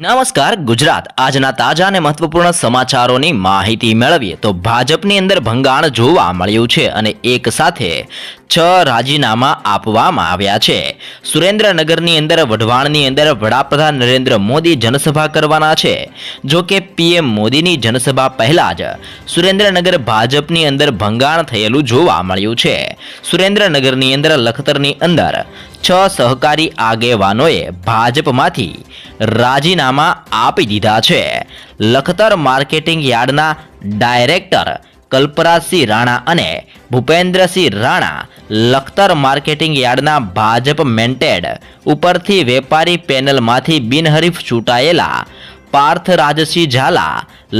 નમસ્કાર ગુજરાત આજના તાજા અને મહત્વપૂર્ણ સમાચારોની માહિતી મેળવીએ તો ભાજપની અંદર ભંગાણ જોવા મળ્યું છે અને એક સાથે 6 રાજીનામા આપવામાં આવ્યા છે। સુરેન્દ્રનગરની અંદર વઢવાણની અંદર વડાપ્રધાન નરેન્દ્ર મોદી જનસભા કરવાના છે। જો કે પીએમ મોદીની જનસભા પહેલા જ સુરેન્દ્રનગર ભાજપની અંદર ભંગાણ થયેલું જોવા મળ્યું છે। સુરેન્દ્રનગરની અંદર લખતરની અંદર 6 સહકારી આગેવાનોએ ભાજપમાંથી રાજીનામા આપી દીધા છે। લખતર માર્કેટિંગ યાર્ડના ડાયરેક્ટર કલ્પરાજસિંહ રાણા અને ભૂપેન્દ્રસિંહ રાણા લખતર માર્કેટિંગ યાર્ડના ભાજપ મેન્ટેડ ઉપરથી વેપારી પેનલમાંથી બિનહરીફ ચૂંટાયેલા પાર્થરાજસિંહ ઝાલા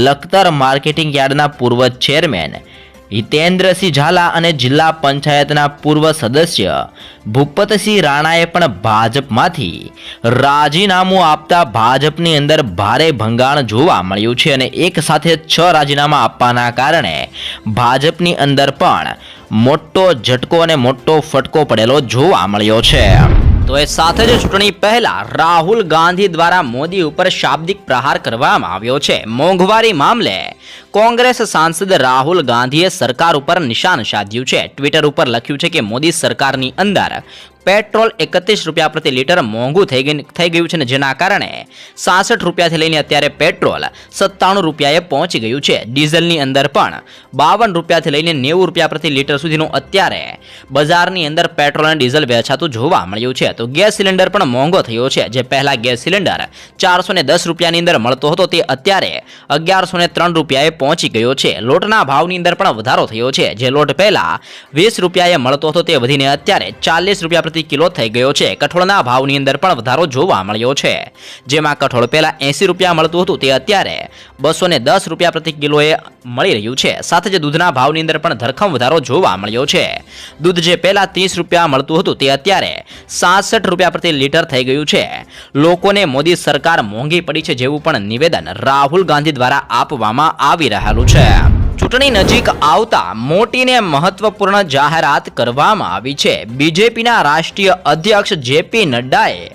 લખતર માર્કેટિંગ યાર્ડના પૂર્વ ચેરમેન હિતેન્દ્રસિંહ ઝાલા અને જિલ્લા પંચાયતના પૂર્વ સદસ્ય ભૂપતસિંહ રાણાએ પણ ભાજપમાંથી રાજીનામું આપતા ભાજપની અંદર ભારે ભંગાણ જોવા મળ્યું છે અને એક સાથે 6 રાજીનામા આપવાના કારણે ભાજપની અંદર પણ મોટો ઝટકો અને મોટો ફટકો પડેલો જોવા મળ્યો છે। તો એ સાથે જ ચૂંટણી પહેલા રાહુલ ગાંધી દ્વારા મોદી ઉપર શાબ્દિક પ્રહાર કરવામાં આવ્યો છે। મોંઘવારી મામલે કોંગ્રેસ સાંસદ રાહુલ ગાંધીએ સરકાર ઉપર નિશાન સાધ્યું છે। ટ્વિટર ઉપર લખ્યું છે કે મોદી સરકારની અંદર પેટ્રોલ 31 રૂપિયા પ્રતિ લીટર મોંઘું થઈ ગયું છે ને જેના કારણે 66 રૂપિયાથી લઈને અત્યારે પેટ્રોલ 97 રૂપિયાએ પહોંચી ગયું છે। ડીઝલની અંદર પણ 52 રૂપિયાથી લઈને 90 રૂપિયા પ્રતિ લીટર સુધીનું અત્યારે બજારની અંદર પેટ્રોલ અને ડીઝલ વેચાતું જોવા મળ્યું છે। તો ગેસ સિલિન્ડર પણ મોંઘો થયો છે। જે પહેલા ગેસ સિલિન્ડર 410 રૂપિયાની અંદર મળતો હતો તે અત્યારે 1103 રૂપિયાએ પહોંચી ગયો છે। લોટના ભાવની અંદર પણ વધારો થયો છે। જે લોટ પહેલા 20 રૂપિયાએ મળતો હતો તે વધીને અત્યારે 40 રૂપિયા પ્રતિ કિલો થઈ ગયો છે। કઠોળના ભાવની અંદર પણ વધારો જોવા મળ્યો છે। જેમાં કઠોળ પહેલા 80 રૂપિયા મળતું હતું તે અત્યારે 210 રૂપિયા પ્રતિ કિલોએ મળી રહ્યું છે। સાથે જ દૂધના ભાવની અંદર પણ ધરખમ વધારો જોવા મળ્યો છે। દૂધ જે પહેલા 30 રૂપિયા મળતું હતું તે અત્યારે 66 રૂપિયા પ્રતિ લીટર થઈ ગયું છે। લોકોને મોદી સરકાર મોંઘી પડી છે જેવું પણ નિવેદન રાહુલ ગાંધી દ્વારા આપવામાં આવી રહેલું છે। ચૂંટણી નજીક આવતા મોટીને મહત્વપૂર્ણ જાહેરાત કરવામાં આવી છે। બીજેપીના રાષ્ટ્રીય અધ્યક્ષ જેપી નડ્ડાએ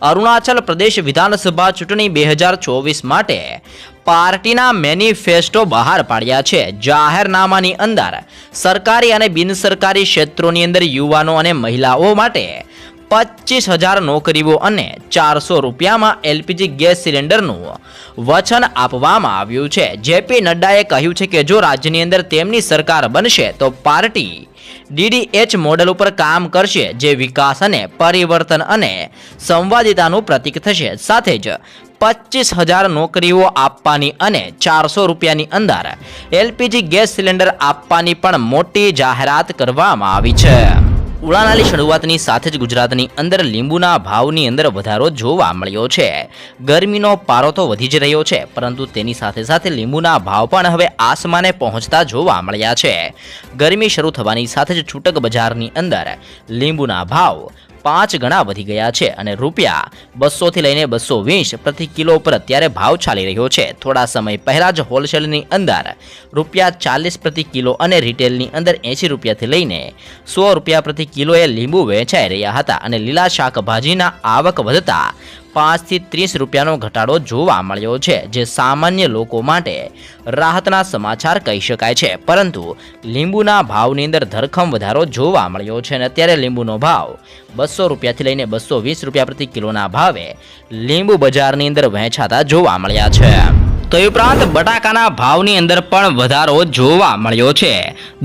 અરુણાચલ પ્રદેશ વિધાનસભા ચૂંટણી 2024 માટે પાર્ટીના મેનિફેસ્ટો બહાર પાડ્યા છે। જાહેરનામાની અંદર સરકારી અને બિનસરકારી ક્ષેત્રોની અંદર યુવાનો અને મહિલાઓ માટે 25,000 નોકરીઓ અને 400 રૂપિયામાં એલપીજી ગેસ સિલિન્ડરનું વચન આપવામાં આવ્યું છે। જેપી નડ્ડાએ કહ્યું છે કે જો રાજ્યની અંદર તેમની સરકાર બનશે તો પાર્ટી ડીડીએચ મોડેલ ઉપર કામ કરશે જે વિકાસ અને પરિવર્તન અને સંવાદિતાનું પ્રતીક થશે। સાથે જ 25,000 નોકરીઓ આપવાની અને 400 રૂપિયાની અંદર એલપીજી ગેસ સિલિન્ડર આપવાની પણ મોટી જાહેરાત કરવામાં આવી છે। ઉનાળાની શરૂઆતની સાથે જ ગુજરાતની અંદર લીંબુના ભાવની અંદર વધારો જોવા મળ્યો છે। ગરમીનો પારો તો વધી જ રહ્યો છે પરંતુ તેની સાથે સાથે લીંબુના ભાવ પણ હવે આસમાને પહોંચતા જોવા મળ્યા છે। ગરમી શરૂ થવાની સાથે જ છૂટક બજારની અંદર લીંબુના ભાવ 5 ગણા વધી ગયા છે અને રૂપિયા 200 થી લઈને 220 પ્રતિ કિલો પર અત્યારે ભાવ ચાલી રહ્યો છે। થોડા સમય પહેલા જ હોલસેલની અંદર રૂપિયા 40 પ્રતિ કિલો અને રિટેલની અંદર 80 રૂપિયાથી લઈને 100 રૂપિયા પ્રતિ કિલોએ લીંબુ વેચાઈ રહ્યા હતા અને લીલા શાકભાજીના આવક વધતા 5 થી 30 રૂપિયાનો ઘટાડો જોવા મળ્યો છે। જે સામાન્ય લોકો માટે રાહતના સમાચાર કહી શકાય છે પરંતુ લીંબુના ભાવની અંદર ધરખમ વધારો જોવા મળ્યો છે અને અત્યારે લીંબુનો ભાવ 200 રૂપિયાથી લઈને 220 રૂપિયા પ્રતિ કિલોના ભાવે લીંબુ બજારની અંદર વહેંચાતા જોવા મળ્યા છે। તો એ ઉપરાંત બટાકાના ભાવની અંદર પણ વધારો જોવા મળ્યો છે।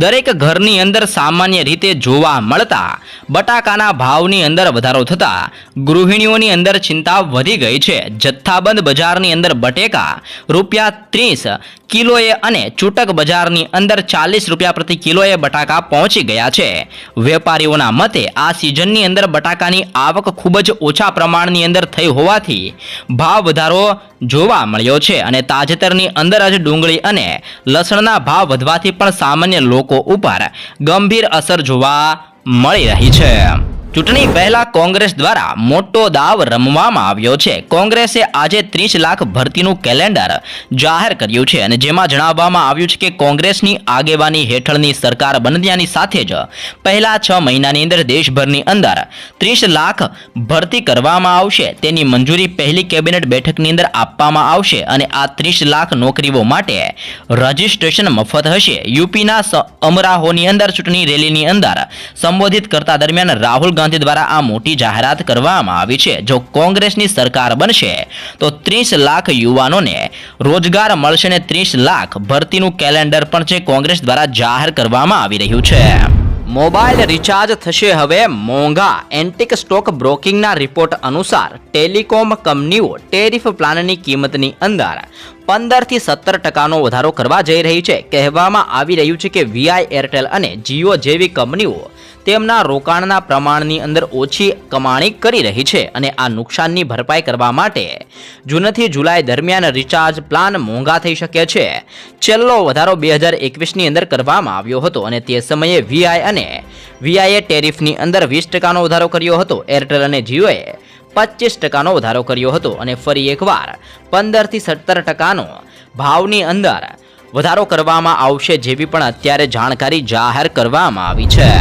દરેક ઘરની અંદર સામાન્ય રીતે જોવા મળતા બટાકાના ભાવની અંદર વધારો થતા ગૃહિણીઓની અંદર ચિંતા વધી ગઈ છે। જથ્થાબંધ બજારની અંદર બટેકા રૂપિયા 30 કિલોએ અને છૂટક બજારની અંદર 40 રૂપિયા પ્રતિ કિલોએ બટાકા પહોંચી ગયા છે। વેપારીઓના મતે આ સિઝનની અંદર બટાકાની આવક ખૂબ જ ઓછા પ્રમાણની અંદર થઈ હોવાથી ભાવ વધારો જોવા મળ્યો છે અને તાજેતરની અંદર જ ડુંગળી અને લસણના ભાવ વધવાથી પણ સામાન્ય લોકો ઉપર ગંભીર અસર જોવા મળી રહી છે। ચૂંટણી પહેલા કોંગ્રેસ દ્વારા મોટો દાવ રમવામાં આવ્યો છે. કોંગ્રેસે આજે 30 લાખ ભરતીનું કેલેન્ડર જાહેર કર્યું છે અને જેમાં જણાવવામાં આવ્યું છે કે કોંગ્રેસની આગેવાની હેઠળની સરકાર બન્યાની સાથે જ પહેલા 6 મહિનાની અંદર દેશભરની અંદર 30 લાખ ભરતી કરવામાં આવશે. તેની મંજૂરી પહેલી કેબિનેટ બેઠકની અંદર આપવામાં આવશે અને આ 30 લાખ નોકરીઓ માટે રજીસ્ટ્રેશન મફત હશે. યુપીના અમરાહોની અંદર ચૂંટણી રેલીની અંદર સંબોધિત કરતા દરમિયાન રાહુલ ગાંધી દ્વારા આ મોટી જાહેરાત કરવામાં આવી છે. જો કોંગ્રેસની સરકાર બનશે તો 30 લાખ યુવાનોને રોજગાર મળશે અને 30 લાખ ભરતીનું કેલેન્ડર પણ છે કોંગ્રેસ દ્વારા જાહેર કરવામાં આવી રહ્યું છે. મોબાઈલ રિચાર્જ થશે હવે મોંઘા. એન્ટિક સ્ટોક બ્રોકિંગના રિપોર્ટ અનુસાર ટેલિકોમ કંપનીઓ ટેરિફ પ્લાનની કિંમતની અંદર 15 થી 17% વધારો કરવા જઈ રહી છે. કહેવામાં આવી રહ્યું છે કે વીઆઈ, એરટેલ અને જીઓ જેવી કંપનીઓ તેમના રોકાણના પ્રમાણની અંદર ઓછી કમાણી કરી રહી છે અને આ નુકસાનની ભરપાઈ કરવા માટે જૂનથી જુલાઈ દરમિયાન રિચાર્જ પ્લાન મોંઘા થઈ શકે છે. છેલ્લો વધારો 2021ની અંદર કરવામાં આવ્યો હતો અને તે સમયે વીઆઈ અને વીઆઈએ ટેરિફની અંદર 20% વધારો કર્યો હતો. એરટેલ અને જીઓએ 25% વધારો કર્યો હતો અને ફરી એકવાર 15 થી 17% ભાવની અંદર વધારો કરવામાં આવશે જેવી પણ અત્યારે જાણકારી જાહેર કરવામાં આવી છે.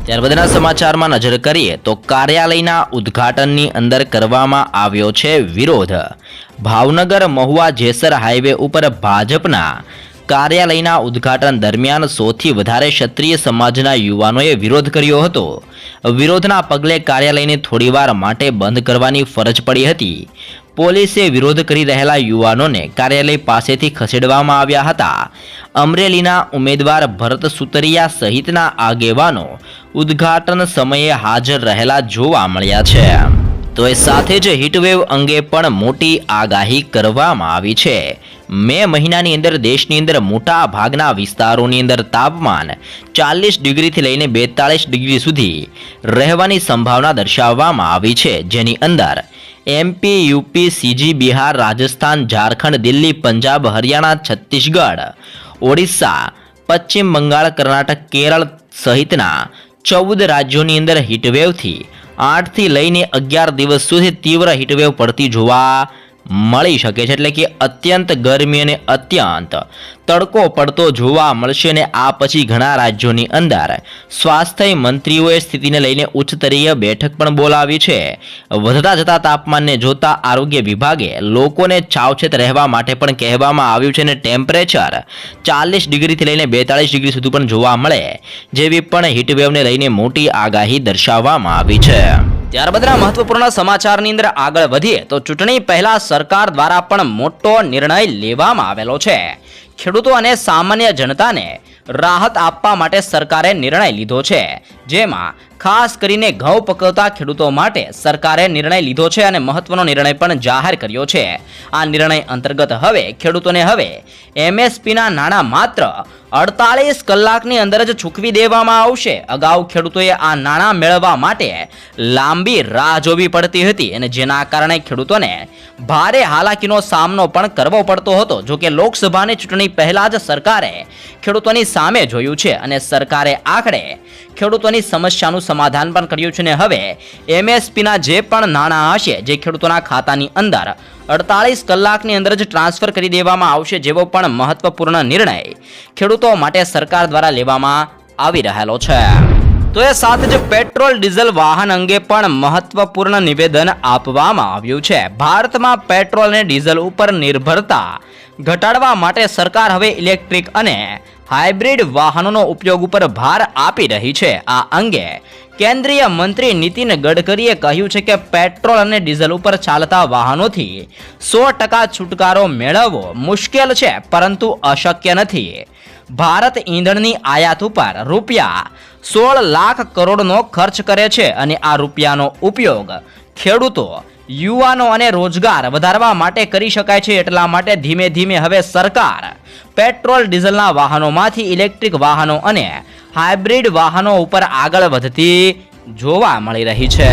ત્યારબાદના સમાચારમાં નજર કરીએ તો કાર્યાલયના ઉદ્ઘાટનની અંદર કરવામાં આવ્યો છે વિરોધ. ભાવનગર મહુવા જેસર હાઈવે ઉપર ભાજપના કાર્યાલયના ઉદ્ઘાટન દરમિયાન 100 થી વધારે ક્ષત્રિય સમાજના યુવાનોએ વિરોધ કર્યો હતો. વિરોધના પગલે કાર્યાલયને થોડીવાર માટે બંધ કરવાની ફરજ પડી હતી. પોલીસે વિરોધ કરી રહેલા યુવાનોને કાર્યાલય પાસેથી ખસેડવામાં આવ્યા હતા. અમરેલીના ઉમેદવાર ભરત સુતરિયા સહિતના આગેવાનો ઉદ્ઘાટન સમયે હાજર રહેલા જોવા મળ્યા છે. તો એ સાથે જ હીટવેવ અંગે પણ મોટી આગાહી કરવામાં આવી છે. મે મહિનાની અંદર દેશની અંદર મોટા ભાગના વિસ્તારોની અંદર તાપમાન 40 ડિગ્રીથી લઈને 42 ડિગ્રી સુધી રહેવાની સંભાવના દર્શાવવામાં આવી છે. જેની અંદર MP, UP, CG, Bihar, Rajasthan, Jharkhand, Delhi, Punjab, Haryana, Chhattisgarh, Odisha, Paschim Bangal, Karnataka, Kerala સહિતના 14 રાજ્યોની અંદર હીટવેવથી 8 થી લઈને 11 દિવસ સુધી તીવ્ર હીટવેવ પડતી જોવા મળી શકે છે. એટલે કે અત્યંત ગરમી અને અત્યંત તડકો પડતો જોવા મળશે અને આ પછી ઘણા રાજ્યોની અંદર સ્વાસ્થ્ય મંત્રીઓએ સ્થિતિને લઈને ઉચ્ચસ્તરીય બેઠક પણ બોલાવી છે. વધતા જતા તાપમાનને જોતા આરોગ્ય વિભાગે લોકોને સાવચેત રહેવા માટે પણ કહેવામાં આવ્યું છે અને ટેમ્પરેચર 40 ડિગ્રીથી લઈને 42 ડિગ્રી સુધી પણ જોવા મળે જેવી પણ હીટવેવને લઈને મોટી આગાહી દર્શાવવામાં આવી છે. ત્યારબાદના મહત્વપૂર્ણ સમાચારની અંદર આગળ વધીએ તો ચૂંટણી પહેલા સરકાર દ્વારા પણ મોટો નિર્ણય લેવામાં આવેલો છે. ખેડૂતો અને સામાન્ય જનતાને રાહત આપવા માટે સરકારે નિર્ણય લીધો છે. જેમાં ખાસ કરીને ઘઉં પકવતા ખેડૂતો માટે સરકારે નિર્ણય લીધો છે અને મહત્વનો નિર્ણય પણ જાહેર કર્યો છે. આ નિર્ણય અંતર્ગત હવે ખેડૂતોને હવે એમએસપીના નાણાં માત્ર 48 કલાકની અંદર જ ચૂકવી દેવામાં આવશે. અગાઉ ખેડૂતોએ આ નાણાં મેળવવા માટે લાંબી રાહ જોવી પડતી હતી અને જેના કારણે ખેડૂતોને ભારે હાલાકીનો સામનો પણ કરવો પડતો હતો. જોકે લોકસભાની ચૂંટણી પહેલા જ સરકારે ખેડૂતોની સામે જોયું છે અને સરકારે આખરે ખેડૂતોની સમસ્યાનું સમાધાન પણ કર્યું છે અને હવે એમએસપીના જે પણ નાણાં હશે જે ખેડૂતોના ખાતાની અંદર 48 કલાકની અંદર જ ટ્રાન્સફર કરી દેવામાં આવશે જેવો પણ મહત્વપૂર્ણ નિર્ણય ખેડૂતો માટે સરકાર દ્વારા લેવામાં આવી રહેલો છે. તો એ સાથે જ પેટ્રોલ ડીઝલ વાહન અંગે પણ મહત્વપૂર્ણ નિવેદન આપવામાં આવ્યું છે. ભારતમાં પેટ્રોલ અને ડીઝલ ઉપર નિર્ભરતા ઘટાડવા માટે સરકાર હવે ઇલેક્ટ્રિક અને હાઇબ્રિડ વાહનોનો ઉપયોગ ઉપર ભાર આપી રહી છે. આ અંગે કેન્દ્રીય મંત્રી નીતિન ગડકરીએ કહ્યું છે કે પેટ્રોલ અને ડીઝલ ઉપર ચાલતા વાહનોથી 100% છુટકારો મેળવવો મુશ્કેલ છે પરંતુ અશક્ય નથી. ભારત ઈંધણની આયાત ઉપર રૂપિયા 16 લાખ કરોડનો ખર્ચ કરે છે અને આ રૂપિયાનો ઉપયોગ ખેડૂતો, યુવાનો અને રોજગાર વધારવા માટે કરી શકાય છે. એટલા માટે ધીમે ધીમે હવે સરકાર પેટ્રોલ ડીઝલના વાહનોમાંથી ઇલેક્ટ્રિક વાહનો અને હાઇબ્રિડ વાહનો ઉપર આગળ વધતી જોવા મળી રહી છે.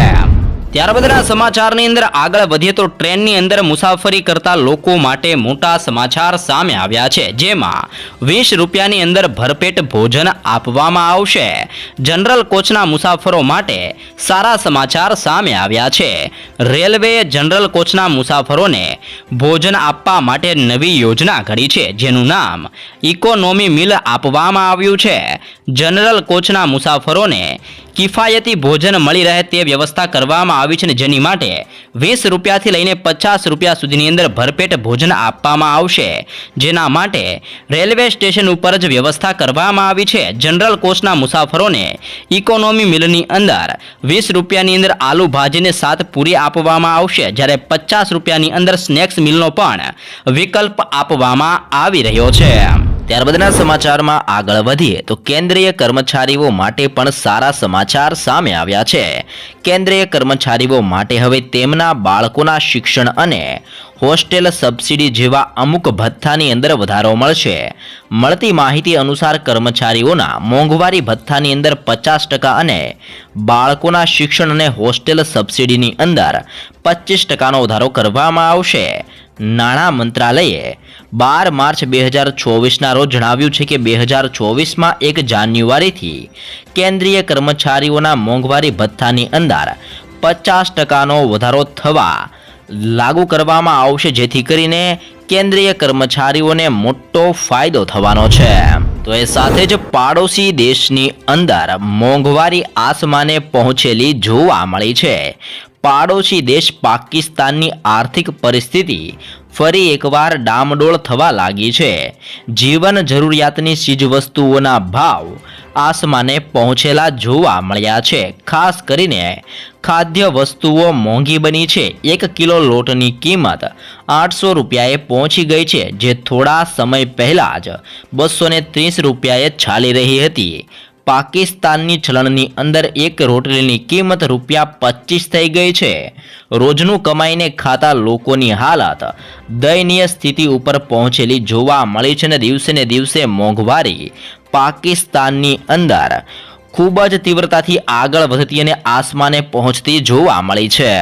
ત્યારબાદના સમાચારની અંદર આગળ વધીએ તો ટ્રેનની અંદર મુસાફરી કરતા લોકો માટે મોટા સમાચાર સામે આવ્યા છે, જેમાં 20 રૂપિયાની અંદર ભરપેટ ભોજન આપવામાં આવશે. જનરલ કોચના મુસાફરો માટે સારા સમાચાર સામે આવ્યા છે. રેલવેએ જનરલ કોચના મુસાફરોને ભોજન આપવા માટે નવી યોજના ઘડી છે, જેનું નામ ઇકોનોમી મિલ આપવામાં આવ્યું છે. જનરલ કોચના મુસાફરોને કિફાયતી ભોજન મળી રહે તે વ્યવસ્થા કરવામાં આવી છે, જેની માટે 20 રૂપિયાથી લઈને 50 રૂપિયા સુધીની અંદર ભરપેટ ભોજન આપવામાં આવશે. જેના માટે રેલવે સ્ટેશન ઉપર જ વ્યવસ્થા કરવામાં આવી છે. જનરલ કોચના મુસાફરોને ઇકોનોમી મિલની અંદર 20 રૂપિયાની અંદર આલુ ભાજીને 7 પૂરી આપવામાં આવશે, જ્યારે 50 રૂપિયાની અંદર સ્નેક્સ મિલનો પણ વિકલ્પ આપવામાં આવી રહ્યો છે. ત્યારબાદના સમાચારમાં આગળ વધીએ તો કેન્દ્રીય કર્મચારીઓ માટે પણ સારા સમાચાર સામે આવ્યા છે. કેન્દ્રીય કર્મચારીઓ માટે હવે તેમના બાળકોના શિક્ષણ અને હોસ્ટેલ સબસિડી જેવા અમુક ભથ્થાની અંદર વધારો મળશે. મળતી માહિતી અનુસાર કર્મચારીઓના મોંઘવારી ભથ્થાની અંદર 50% અને બાળકોના શિક્ષણ અને હોસ્ટેલ સબસિડીની અંદર 25%નો વધારો કરવામાં આવશે. નાણાં મંત્રાલયે 12 માર્ચ 2024ના રોજ જણાવ્યું છે કે 2024માં 1 જાન્યુઆરીથી કેન્દ્રીય કર્મચારીઓના મોંઘવારી ભથ્થાની અંદર 50%નો વધારો થવા લાગુ કરવામાં આવશે, જેથી કરીને કેન્દ્રીય કર્મચારીઓને મોટો ફાયદો થવાનો છે. તો એ સાથે જ પાડોશી દેશની અંદર મોંઘવારી આસમાને પહોંચેલી જોવા મળી છે. પાડોશી દેશ પાકિસ્તાનની આર્થિક પરિસ્થિતિ ફરી એકવાર ડામડોળ થવા લાગી છે. જીવન જરૂરિયાતની ચીજવસ્તુઓના ભાવ આસમાને પહોંચેલા જોવા મળ્યા છે. ખાસ કરીને ખાદ્ય વસ્તુઓ મોંઘી બની છે. 1 કિલો લોટની કિંમત 800 રૂપિયાએ પહોંચી ગઈ છે, જે થોડા સમય પહેલાં જ 230 રૂપિયાએ ચાલી રહી હતી. પાકિસ્તાનની ચલણની અંદર 1 રોટલીની કિંમત ₹25 થઈ ગઈ છે. રોજનું કમાઈને ખાતા લોકોની હાલત દયનીય સ્થિતિ ઉપર પહોંચેલી જોવા મળી છે, અને દિવસે ને દિવસે મોંઘવારી પાકિસ્તાનની અંદર ખૂબ જ તીવ્રતાથી આગળ વધતી અને આસમાને પહોંચતી જોવા મળી છે.